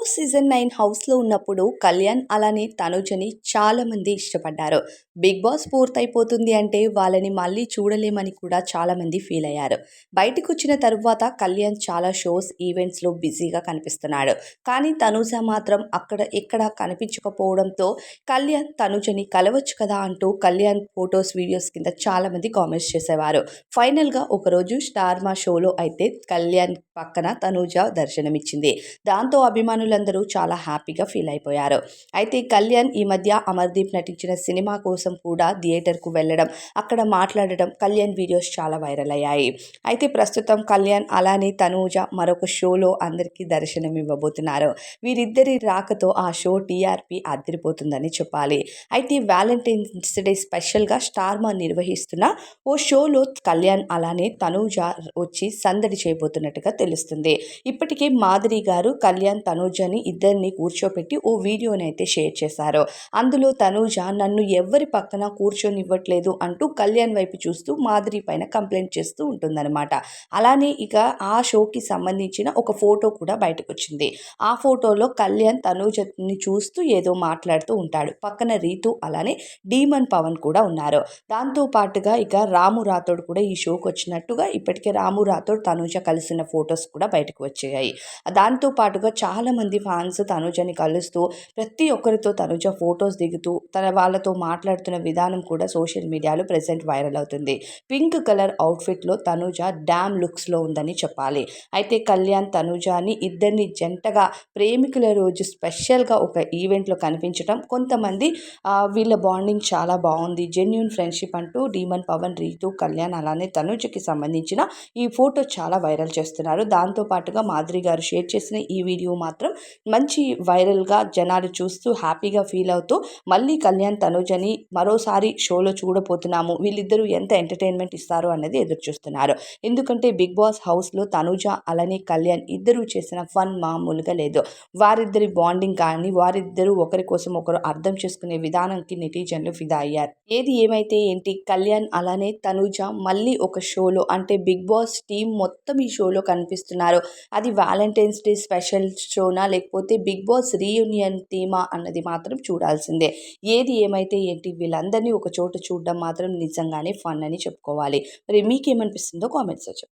Boss season 9 హౌస్‌లో ఉన్నప్పుడు కళ్యాణ్ అలానే తనుజని చాలామంది ఇష్టపడ్డారు. బిగ్ బాస్ పూర్తయిపోతుంది అంటే వాళ్ళని మళ్ళీ చూడలేమని కూడా చాలామంది ఫీల్ అయ్యారు. బయటికొచ్చిన తరువాత కళ్యాణ్ చాలా షోస్, ఈవెంట్స్‌లో బిజీగా కనిపిస్తున్నాడు. కానీ తనుజ మాత్రం అక్కడ ఎక్కడా కనిపించకపోవడంతో కళ్యాణ్ తనుజని కలవచ్చు కదా అంటూ కళ్యాణ్ ఫోటోస్, వీడియోస్ కింద చాలామంది కామెంట్స్ చేసేవారు. ఫైనల్‌గా ఒకరోజు స్టార్ మా షోలో అయితే కళ్యాణ్ పక్కన తనుజ దర్శనమిచ్చింది. దాంతో అభిమానులందరూ చాలా హ్యాపీగా ఫీల్ అయిపోయారు. అయితే కళ్యాణ్ ఈ మధ్య అమర్దీప్ నటించిన సినిమా కోసం కూడా థియేటర్కు వెళ్ళడం, అక్కడ మాట్లాడడం కళ్యాణ్ వీడియోస్ చాలా వైరల్ అయ్యాయి. అయితే ప్రస్తుతం కళ్యాణ్ అలానే తనూజ మరొక షోలో అందరికీ దర్శనం ఇవ్వబోతున్నారు. వీరిద్దరి రాకతో ఆ షో టీఆర్పీ అదిరిపోతుందని చెప్పాలి. అయితే వ్యాలంటైన్స్ డే స్పెషల్గా స్టార్మా నిర్వహిస్తున్న ఓ షోలో కళ్యాణ్ అలానే తనూజ వచ్చి సందడి చేయబోతున్నట్టుగా తెలుస్తుంది. ఇప్పటికే మాధురి గారు కళ్యాణ్ తనూజని ఇద్దరిని కూర్చోపెట్టి ఓ వీడియోని అయితే షేర్ చేశారు. అందులో తనూజ నన్ను ఎవ్వరి పక్కన కూర్చొనివ్వట్లేదు అంటూ కళ్యాణ్ వైపు చూస్తూ మాధురి పైన కంప్లైంట్ చేస్తూ ఉంటుందన్నమాట. అలానే ఇక ఆ షోకి సంబంధించిన ఒక ఫోటో కూడా బయటకు వచ్చింది. ఆ ఫోటోలో కళ్యాణ్ తనూజని చూస్తూ ఏదో మాట్లాడుతూ ఉంటాడు. పక్కన రీతు అలానే డీమన్ పవన్ కూడా ఉన్నారు. దాంతో పాటుగా ఇక రాము రాథోడ్ కూడా ఈ షోకి వచ్చినట్టుగా ఇప్పటికే రాము రాథోడ్ తనూజ కలిసిన ఫొటోస్ కూడా బయటకు వచ్చాయి. దాంతో పాటుగా చాలామంది ఫ్యాన్స్ తనుజని కలుస్తూ ప్రతి ఒక్కరితో తనుజ ఫొటోస్ దిగుతూ వాళ్ళతో మాట్లాడుతున్న విధానం కూడా సోషల్ మీడియాలో ప్రెజెంట్ వైరల్ అవుతుంది. పింక్ కలర్ అవుట్ఫిట్లో తనుజ డ్యామ్ లుక్స్లో ఉందని చెప్పాలి. అయితే కళ్యాణ్ తనుజని ఇద్దరిని జంటగా ప్రేమికుల రోజు స్పెషల్గా ఒక ఈవెంట్లో కనిపించడం, కొంతమంది వీళ్ళ బాండింగ్ చాలా బాగుంది, జెన్యూన్ ఫ్రెండ్షిప్ అంటూ డీమన్ పవన్, రీతు, కళ్యాణ్ అలానే తనుజకి సంబంధించిన ఈ ఫోటో చాలా వైరల్ చేస్తున్నారు. దాంతో పాటుగా మాధురి గారు షేర్ చేసిన ఈ వీడియో మాత్రం మంచి వైరల్గా జనాలు చూస్తూ హ్యాపీగా ఫీల్ అవుతూ మళ్ళీ కళ్యాణ్ తనుజని మరోసారి షోలో చూడబోతున్నాము, వీళ్ళిద్దరూ ఎంత ఎంటర్టైన్మెంట్ ఇస్తారు అన్నది ఎదురు చూస్తున్నారు. ఎందుకంటే బిగ్ బాస్ హౌస్లో తనుజ అలానే కళ్యాణ్ ఇద్దరూ చేసిన ఫన్ మామూలుగా లేదు. వారిద్దరి బాండింగ్ కానీ వారిద్దరూ ఒకరి కోసం ఒకరు అర్థం చేసుకునే విధానానికి నెటిజన్లు ఫిదా అయ్యారు. ఏది ఏమైతే ఏంటి, కళ్యాణ్ అలానే తనుజ మళ్ళీ ఒక షోలో అంటే బిగ్ బాస్ టీం మొత్తం ఈ షోలో కనిపిస్తున్నారు. అది వ్యాలంటైన్స్ డే స్పెషల్ షోనా లేకపోతే బిగ్ బాస్ రీయూనియన్ థీమా అన్నది మాత్రం చూడాల్సిందే. ఏది ఏమైతే ఏంటి, వీళ్ళందరినీ ఒక చోట చూడడం మాత్రం నిజంగానే ఫన్ అని చెప్పుకోవాలి. మరి మీకేమనిపిస్తుందో కామెంట్స్లో చెప్పండి.